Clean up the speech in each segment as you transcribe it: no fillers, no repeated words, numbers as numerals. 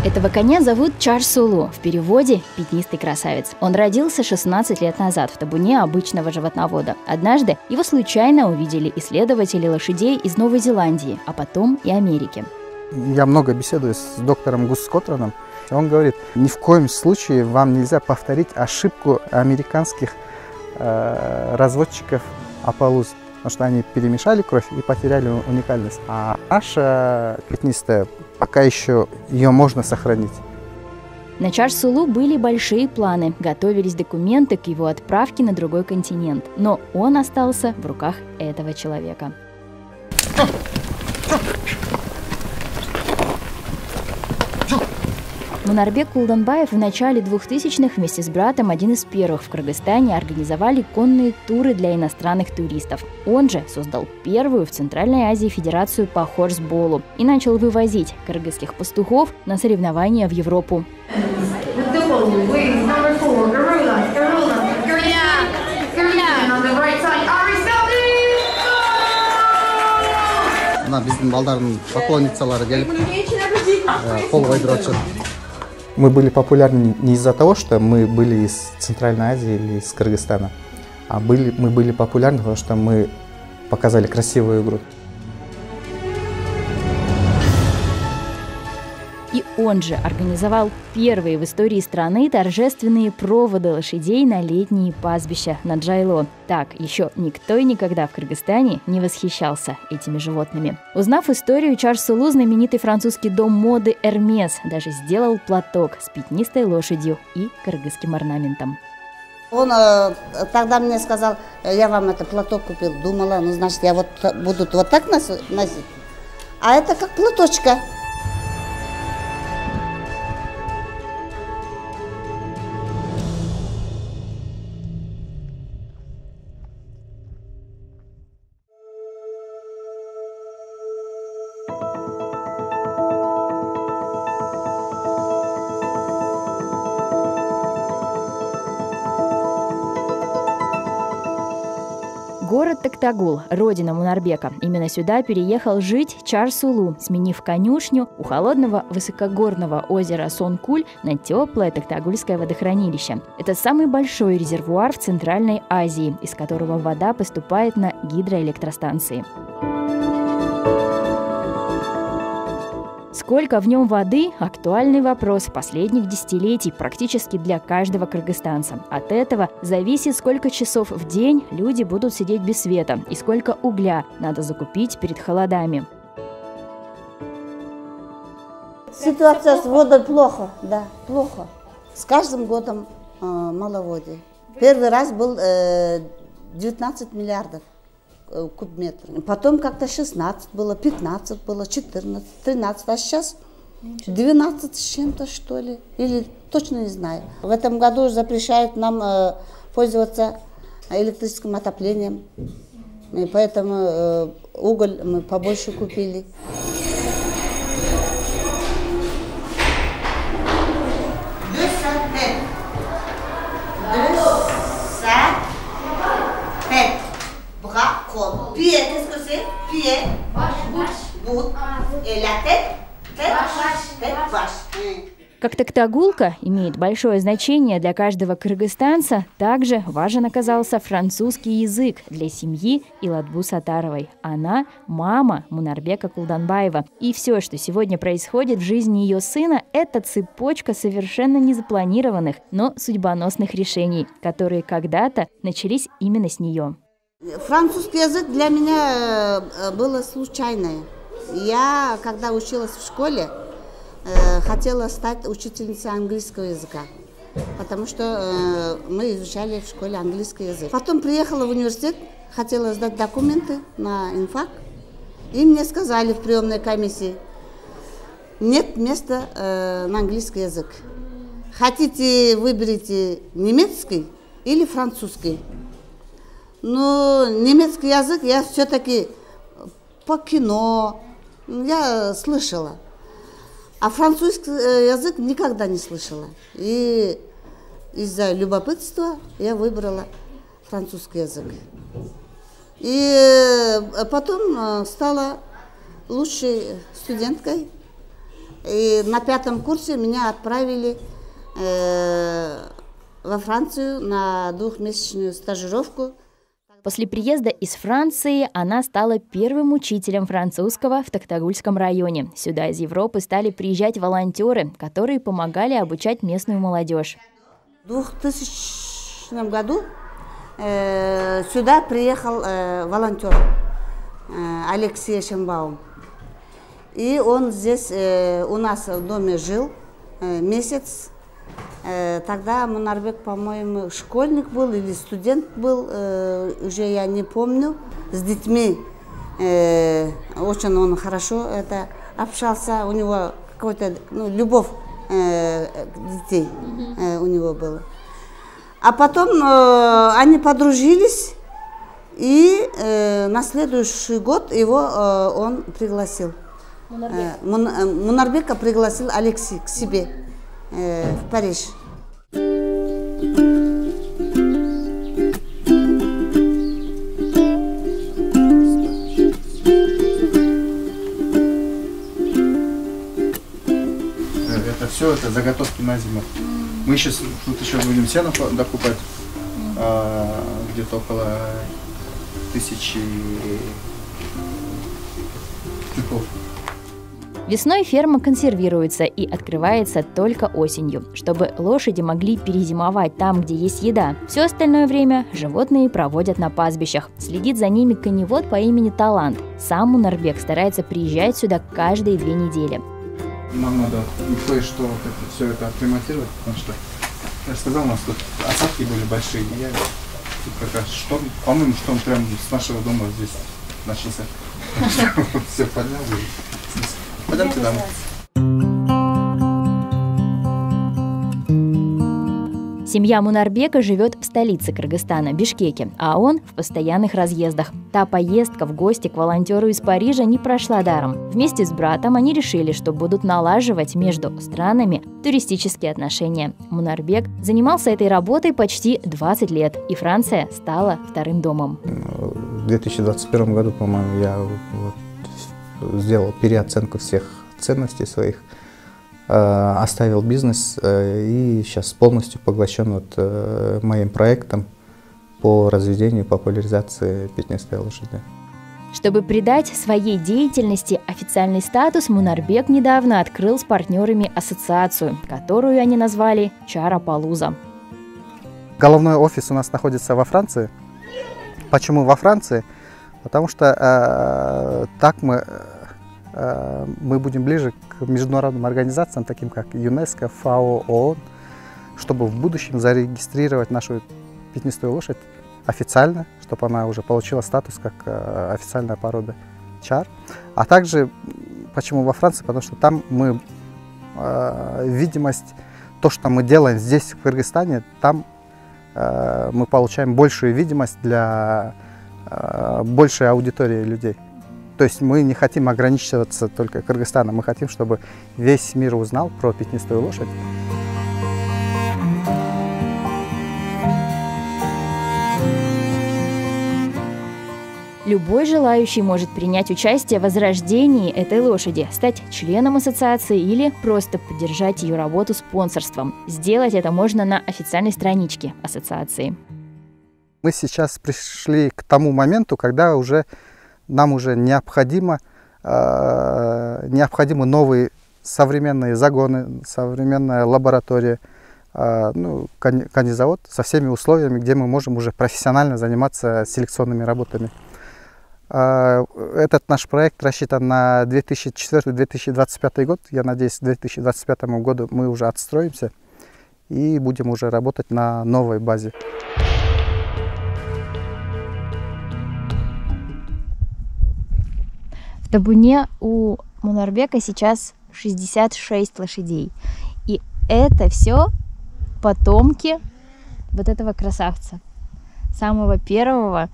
Этого коня зовут Чар Сулу, в переводе «пятнистый красавец». Он родился 16 лет назад в табуне обычного животновода. Однажды его случайно увидели исследователи лошадей из Новой Зеландии, а потом и Америки. Я много беседую с доктором Гус Скотраном. Он говорит, ни в коем случае вам нельзя повторить ошибку американских разводчиков Апалуз, потому что они перемешали кровь и потеряли уникальность. А наша пятнистая, пока еще ее можно сохранить. На Чар Сулу были большие планы, готовились документы к его отправке на другой континент. Но он остался в руках этого человека. Мунарбек Кулданбаев в начале 2000-х вместе с братом, один из первых в Кыргызстане, организовали конные туры для иностранных туристов. Он же создал первую в Центральной Азии федерацию по хорсболу и начал вывозить кыргызских пастухов на соревнования в Европу. Мы были популярны не из-за того, что мы были из Центральной Азии или из Кыргызстана, а мы были популярны, потому что мы показали красивую игру. И он же организовал первые в истории страны торжественные проводы лошадей на летние пастбища на Джайло. Так еще никто и никогда в Кыргызстане не восхищался этими животными. Узнав историю Чар Сулу, знаменитый французский дом моды Hermès даже сделал платок с пятнистой лошадью и кыргызским орнаментом. Он тогда мне сказал, я вам это платок купил. Думала, ну значит я вот буду вот так носить. А это как платочка. Город Токтагул, родина Мунарбека. Именно сюда переехал жить Чар Сулу, сменив конюшню у холодного высокогорного озера Сонкуль на теплое Токтагульское водохранилище. Это самый большой резервуар в Центральной Азии, из которого вода поступает на гидроэлектростанции. Сколько в нем воды – актуальный вопрос последних десятилетий практически для каждого кыргызстанца. От этого зависит, сколько часов в день люди будут сидеть без света и сколько угля надо закупить перед холодами. Ситуация с водой плохо, да, плохо. С каждым годом маловодие. Первый раз был 19 миллиардов кубометров. Потом как-то 16 было, 15 было, 14, 13, а сейчас 12 с чем-то, что ли, или точно не знаю. В этом году запрещают нам пользоваться электрическим отоплением, и поэтому уголь мы побольше купили. Pied, qu'est-ce que c'est? Pied, bout, et la tête, tête, vache. Как токтагулка имеет большое значение для каждого кыргызстанца, также важен оказался французский язык для семьи Иладбу Сатаровой. Она – мама Мунарбека Кулданбаева. И все, что сегодня происходит в жизни ее сына – это цепочка совершенно незапланированных, но судьбоносных решений, которые когда-то начались именно с нее. Французский язык для меня было случайное. Я, когда училась в школе, хотела стать учительницей английского языка, потому что мы изучали в школе английский язык. Потом приехала в университет, хотела сдать документы на инфак, и мне сказали в приемной комиссии, нет места на английский язык. Хотите, выберите немецкий или французский. Но немецкий язык я все-таки по кино я слышала, а французский язык никогда не слышала. И из-за любопытства я выбрала французский язык. И потом стала лучшей студенткой И на 5 курсе меня отправили во Францию на 2-месячную стажировку. После приезда из Франции она стала первым учителем французского в Токтагульском районе. Сюда из Европы стали приезжать волонтеры, которые помогали обучать местную молодежь. В 2000 году сюда приехал волонтер Алексей Шенбаум. И он здесь у нас в доме жил месяц. Тогда Мунарбек, по-моему, школьник был или студент был, уже я не помню, с детьми. Очень он хорошо общался, у него какая-то любовь к детей у него была. А потом они подружились, и на следующий год его он пригласил. Мунарбека пригласил Алексей к себе в Париж. Это все, это заготовки на зиму. Мы сейчас тут еще будем сено докупать, где-то около 1000 тюков. Весной ферма консервируется и открывается только осенью, чтобы лошади могли перезимовать там, где есть еда. Все остальное время животные проводят на пастбищах. Следит за ними коневод по имени Талант. Сам Мунарбек старается приезжать сюда каждые 2 недели. Нам надо кое-что все это акклиматировать, потому что, я же сказал, у нас тут осадки были большие. Я тут как раз шторм, по-моему, шторм прямо с нашего дома здесь начался. Все поднял. Пойдемте домой. Семья Мунарбека живет в столице Кыргызстана, Бишкеке, а он в постоянных разъездах. Та поездка в гости к волонтеру из Парижа не прошла даром. Вместе с братом они решили, что будут налаживать между странами туристические отношения. Мунарбек занимался этой работой почти 20 лет, и Франция стала вторым домом. В 2021 году, по-моему, я сделал переоценку всех ценностей своих, оставил бизнес и сейчас полностью поглощен моим проектом по разведению и популяризации пятнистой лошади. Чтобы придать своей деятельности официальный статус, Мунарбек недавно открыл с партнерами ассоциацию, которую они назвали «Чарапалуза». Головной офис у нас находится во Франции. Почему во Франции? Потому что так мы будем ближе к международным организациям, таким как ЮНЕСКО, ФАО, ООН, чтобы в будущем зарегистрировать нашу пятнистую лошадь официально, чтобы она уже получила статус как официальная порода чар. А также, почему во Франции? Потому что там мы видимость, то, что мы делаем здесь, в Кыргызстане, там мы получаем большую видимость для большей аудитории людей. То есть мы не хотим ограничиваться только Кыргызстаном, мы хотим, чтобы весь мир узнал про пятнистую лошадь. Любой желающий может принять участие в возрождении этой лошади, стать членом ассоциации или просто поддержать ее работу спонсорством. Сделать это можно на официальной страничке ассоциации. Мы сейчас пришли к тому моменту, когда нам уже необходимы новые современные загоны, современная лаборатория, конезавод со всеми условиями, где мы можем уже профессионально заниматься селекционными работами. Этот наш проект рассчитан на 2004-2025 год. Я надеюсь, к 2025 году мы уже отстроимся и будем уже работать на новой базе. В табуне у Мунарбека сейчас 66 лошадей. И это все потомки вот этого красавца. Самого первого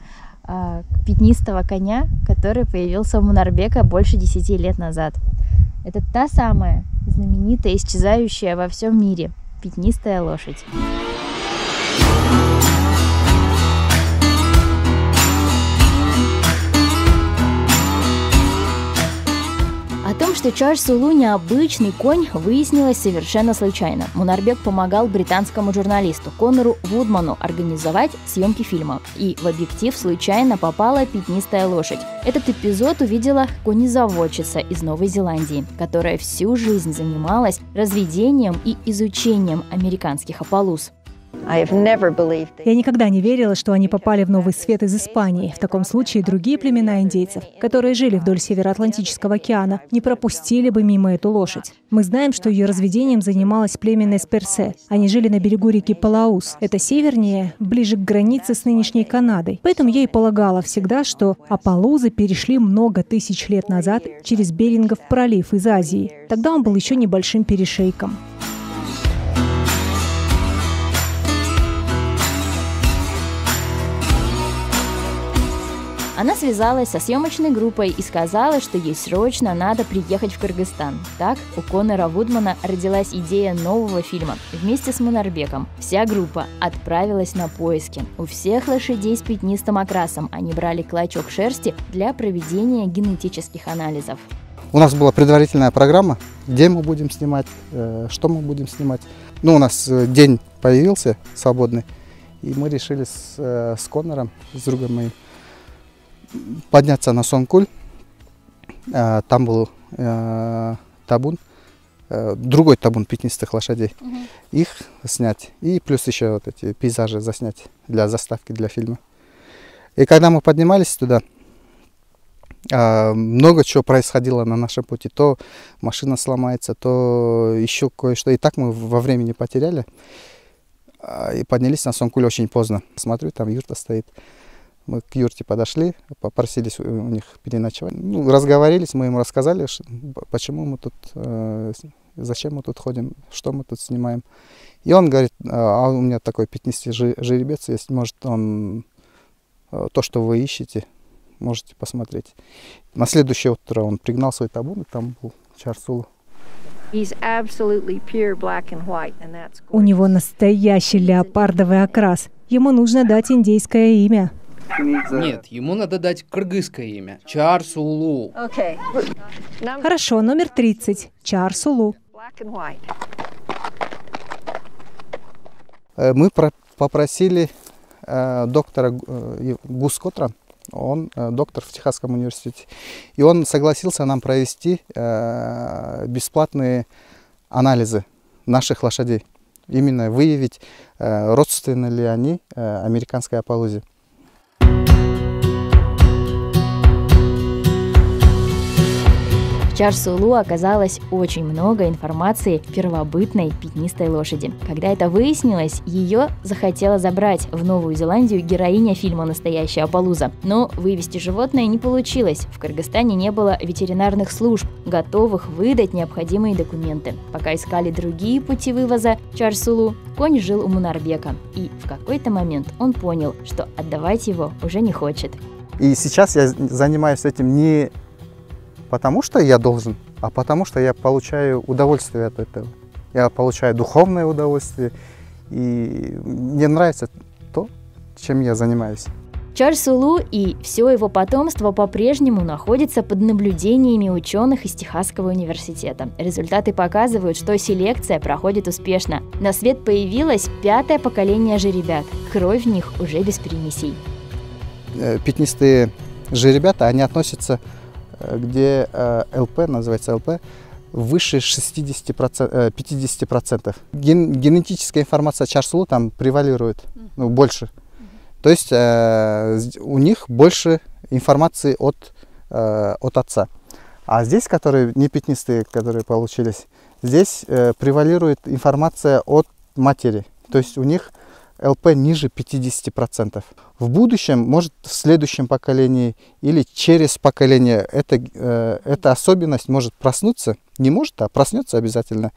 пятнистого коня, который появился у Мунарбека больше 10 лет назад. Это та самая знаменитая, исчезающая во всем мире пятнистая лошадь. том, что Чарльз Сулу необычный конь, выяснилось совершенно случайно. Мунарбек помогал британскому журналисту Конору Вудману организовать съемки фильма. И в объектив случайно попала пятнистая лошадь. Этот эпизод увидела конезаводчица из Новой Зеландии, которая всю жизнь занималась разведением и изучением американских опалуз. Я никогда не верила, что они попали в Новый Свет из Испании. В таком случае другие племена индейцев, которые жили вдоль Североатлантического океана, не пропустили бы мимо эту лошадь. Мы знаем, что ее разведением занималось племя Несперсе. Они жили на берегу реки Палаус. Это севернее, ближе к границе с нынешней Канадой. Поэтому я и полагала всегда, что опалузы перешли много тысяч лет назад через Берингов пролив из Азии. Тогда он был еще небольшим перешейком. Она связалась со съемочной группой и сказала, что ей срочно надо приехать в Кыргызстан. Так у Конора Вудмана родилась идея нового фильма. Вместе с Мунарбеком вся группа отправилась на поиски. У всех лошадей с пятнистым окрасом они брали клочок шерсти для проведения генетических анализов. У нас была предварительная программа, где мы будем снимать, что мы будем снимать. У нас день появился свободный, и мы решили с Конором, с другом моим, подняться на Сонгкуль. Там был табун, другой табун пятнистых лошадей. Их снять. И плюс еще вот эти пейзажи заснять для заставки, для фильма. И когда мы поднимались туда, много чего происходило на нашем пути. То машина сломается, то еще кое-что. И так мы во времени потеряли. И поднялись на Сонгкуль очень поздно. Смотрю, там юрта стоит. Мы к юрте подошли, попросились у них переночевать. Разговорились, мы им рассказали, почему мы тут, зачем мы тут ходим, что мы тут снимаем. И он говорит, а у меня такой пятнистый жеребец есть, может, он то, что вы ищете, можете посмотреть. На следующее утро он пригнал свой табун, и там был Чарльз Сулу. У него настоящий леопардовый окрас. Ему нужно дать индейское имя. Нет, ему надо дать кыргызское имя. Чарльз Сулу. Хорошо, номер 30. Чарльз Сулу. Мы попросили доктора Гус Котран, он доктор в Техасском университете, и он согласился нам провести бесплатные анализы наших лошадей. Именно выявить, родственны ли они американской опалузе. В Чарльз Сулу оказалось очень много информации первобытной пятнистой лошади. Когда это выяснилось, ее захотела забрать в Новую Зеландию героиня фильма «Настоящая опалуза». Но вывести животное не получилось. В Кыргызстане не было ветеринарных служб, готовых выдать необходимые документы. Пока искали другие пути вывоза Чарльз Сулу, конь жил у Мунарбека. И в какой-то момент он понял, что отдавать его уже не хочет. И сейчас я занимаюсь этим не потому, что я должен, а потому, что я получаю удовольствие от этого. Я получаю духовное удовольствие, и мне нравится то, чем я занимаюсь. Чарльз Сулу и все его потомство по-прежнему находятся под наблюдениями ученых из Техасского университета. Результаты показывают, что селекция проходит успешно. На свет появилось 5-е поколение жеребят. Кровь в них уже без примесей. Пятнистые жеребята, они относятся, где ЛП, называется ЛП, выше 50%. Генетическая информация Чарльз Сулу там превалирует, больше. То есть у них больше информации от отца. А здесь, которые не пятнистые, которые получились, здесь превалирует информация от матери. То есть у них ЛП ниже 50%. В будущем, может, в следующем поколении или через поколение эта особенность может проснуться. Не может, а проснется обязательно.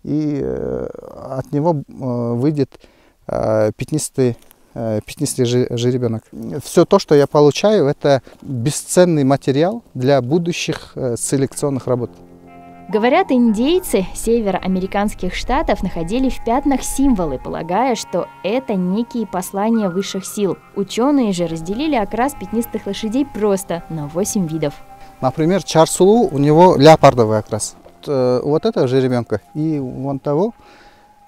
И от него выйдет пятнистый жеребенок. Все то, что я получаю, это бесценный материал для будущих селекционных работ. Говорят, индейцы североамериканских штатов находили в пятнах символы, полагая, что это некие послания высших сил. Ученые же разделили окрас пятнистых лошадей просто на 8 видов. Например, Чарсулу, у него леопардовый окрас. Вот этого жеребенка и вон того,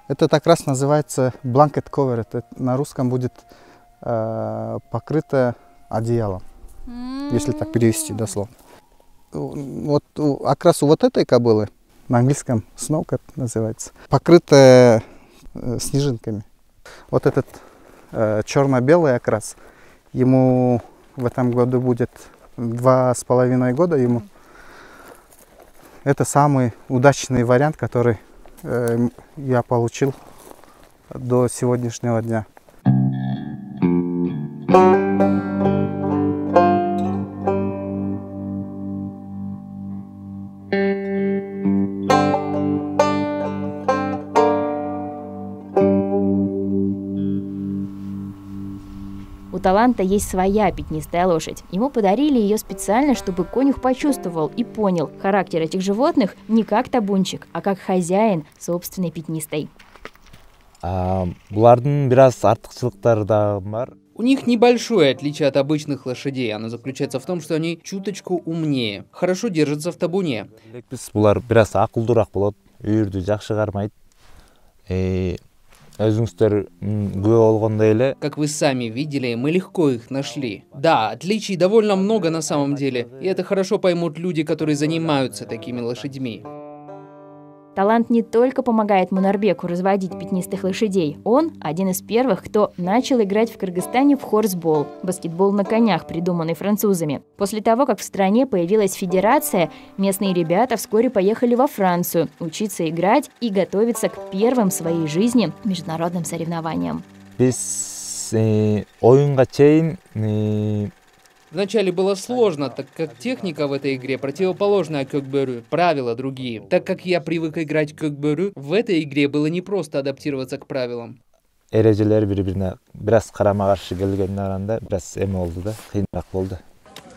это как раз называется blanket cover. Это на русском будет покрыто одеялом, если так перевести дословно. Вот окрас у вот этой кобылы, на английском snow называется, покрытая снежинками. Вот этот черно-белый окрас, ему в этом году будет 2,5 года ему. Это самый удачный вариант, который я получил до сегодняшнего дня. У Таланта есть своя пятнистая лошадь. Ему подарили ее специально, чтобы конюх почувствовал и понял характер этих животных не как табунчик, а как хозяин собственной пятнистой. У них небольшое отличие от обычных лошадей. Оно заключается в том, что они чуточку умнее, хорошо держатся в табуне. Как вы сами видели, мы легко их нашли. Да, отличий довольно много на самом деле, и это хорошо поймут люди, которые занимаются такими лошадьми. Талант не только помогает Мунарбеку разводить пятнистых лошадей. Он один из первых, кто начал играть в Кыргызстане в хорсбол – баскетбол на конях, придуманный французами. После того, как в стране появилась федерация, местные ребята вскоре поехали во Францию учиться играть и готовиться к первым в своей жизни международным соревнованиям. Вначале было сложно, так как техника в этой игре противоположная көкбөрү, правила другие. Так как я привык играть көкбөрү, в этой игре было непросто адаптироваться к правилам.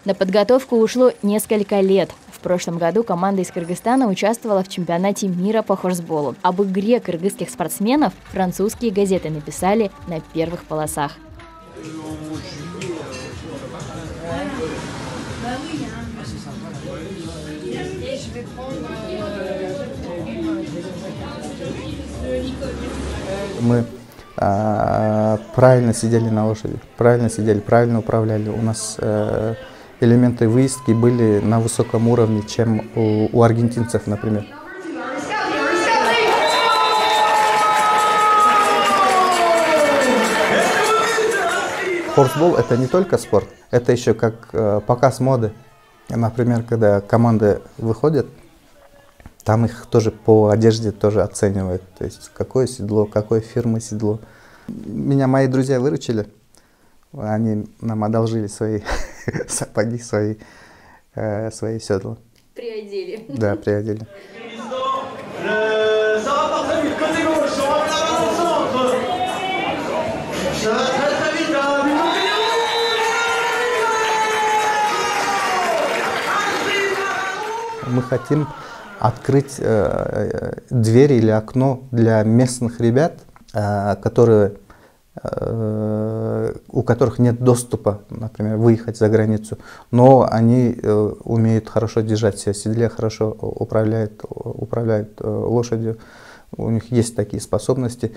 На подготовку ушло несколько лет. В прошлом году команда из Кыргызстана участвовала в чемпионате мира по хорсболу. Об игре кыргызских спортсменов французские газеты написали на первых полосах. Мы правильно сидели на лошади, правильно сидели, правильно управляли. У нас элементы выездки были на высоком уровне, чем у аргентинцев, например. Хорсбол – это не только спорт, это еще как показ моды. Например, когда команды выходят, там их тоже по одежде тоже оценивают. То есть какое седло, какой фирмы седло. Меня мои друзья выручили. Они нам одолжили свои сапоги, свои седла. Приодели. Да, приодели. Мы хотим открыть дверь или окно для местных ребят, у которых нет доступа, например, выехать за границу, но они умеют хорошо держать себя в седле, хорошо управляют лошадью, у них есть такие способности.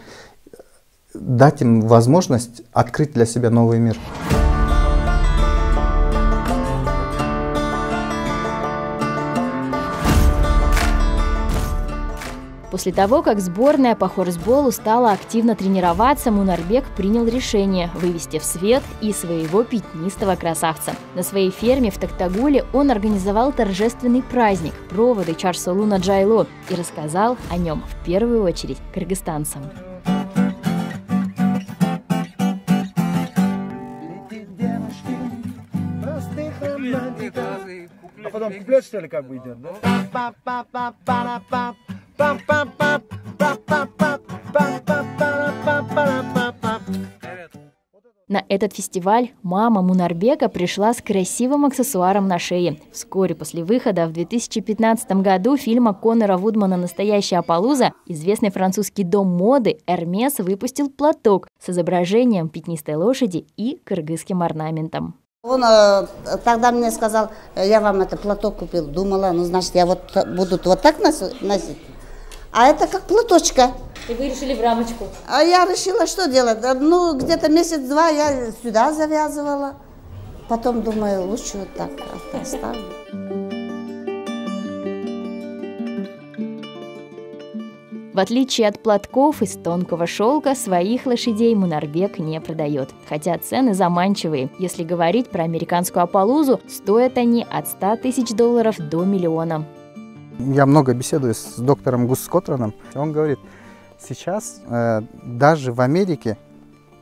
Дать им возможность открыть для себя новый мир. После того, как сборная по хорсболу стала активно тренироваться, Мунарбек принял решение вывести в свет и своего пятнистого красавца. На своей ферме в Токтагуле он организовал торжественный праздник – проводы Чарсулу на Джайло и рассказал о нем в первую очередь кыргызстанцам. А потом куплет, что ли, как бы идет, да? На этот фестиваль мама Мунарбека пришла с красивым аксессуаром на шее. Вскоре после выхода в 2015 году фильма Конора Вудмана «Настоящая Аппалуза» известный французский дом моды Hermès выпустил платок с изображением пятнистой лошади и кыргызским орнаментом. Он тогда мне сказал, я вам это платок купил. Думала, ну значит я вот буду вот так носить. А это как платочка. И вы решили в рамочку? А я решила, что делать. Ну, где-то месяц-два я сюда завязывала. Потом думаю, лучше вот так оставлю. В отличие от платков из тонкого шелка, своих лошадей Мунарбек не продает. Хотя цены заманчивые. Если говорить про американскую Апалузу, стоят они от $100 000 до $1 миллиона. Я много беседую с доктором Гус Скотроном. Он говорит, сейчас даже в Америке,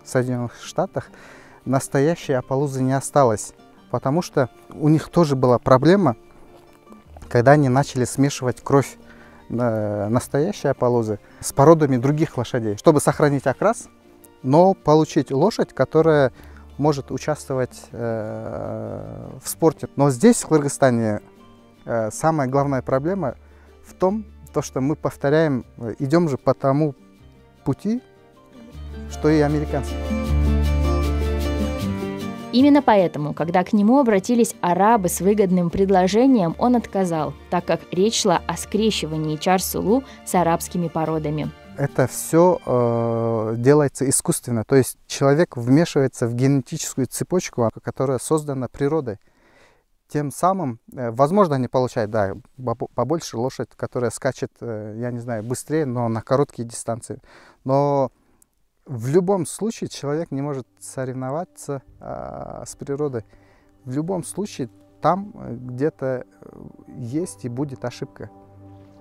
в Соединенных Штатах, настоящей Апалузы не осталось. Потому что у них тоже была проблема, когда они начали смешивать кровь настоящей Апалузы с породами других лошадей, чтобы сохранить окрас, но получить лошадь, которая может участвовать в спорте. Но здесь, в Кыргызстане, самая главная проблема в том, что мы повторяем, идем же по тому пути, что и американцы. Именно поэтому, когда к нему обратились арабы с выгодным предложением, он отказал, так как речь шла о скрещивании чар-сулу с арабскими породами. Это все делается искусственно, то есть человек вмешивается в генетическую цепочку, которая создана природой. Тем самым, возможно, они получают, да, побольше лошадь, которая скачет, я не знаю, быстрее, но на короткие дистанции. Но в любом случае человек не может соревноваться с природой. В любом случае там где-то есть и будет ошибка.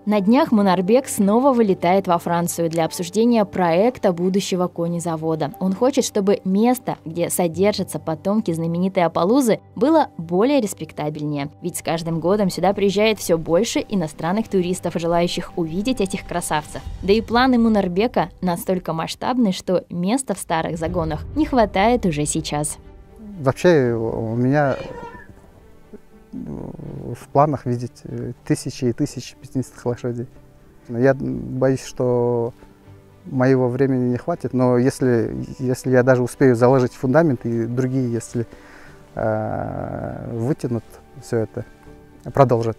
На днях Мунарбек снова вылетает во Францию для обсуждения проекта будущего конезавода. Он хочет, чтобы место, где содержатся потомки знаменитой Апалузы, было более респектабельнее. Ведь с каждым годом сюда приезжает все больше иностранных туристов, желающих увидеть этих красавцев. Да и планы Мунарбека настолько масштабны, что места в старых загонах не хватает уже сейчас. Вообще у меня в планах видеть тысячи и тысячи пятнистых лошадей. Я боюсь, что моего времени не хватит, но если я даже успею заложить фундамент, и другие, если вытянут все это, продолжат,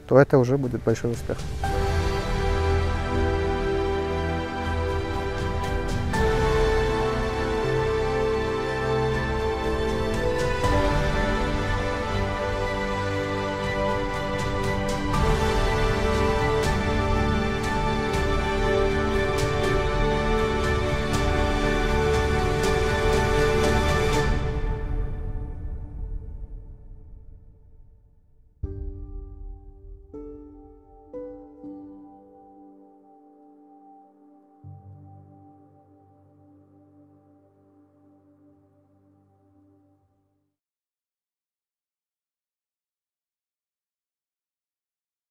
то это уже будет большой успех.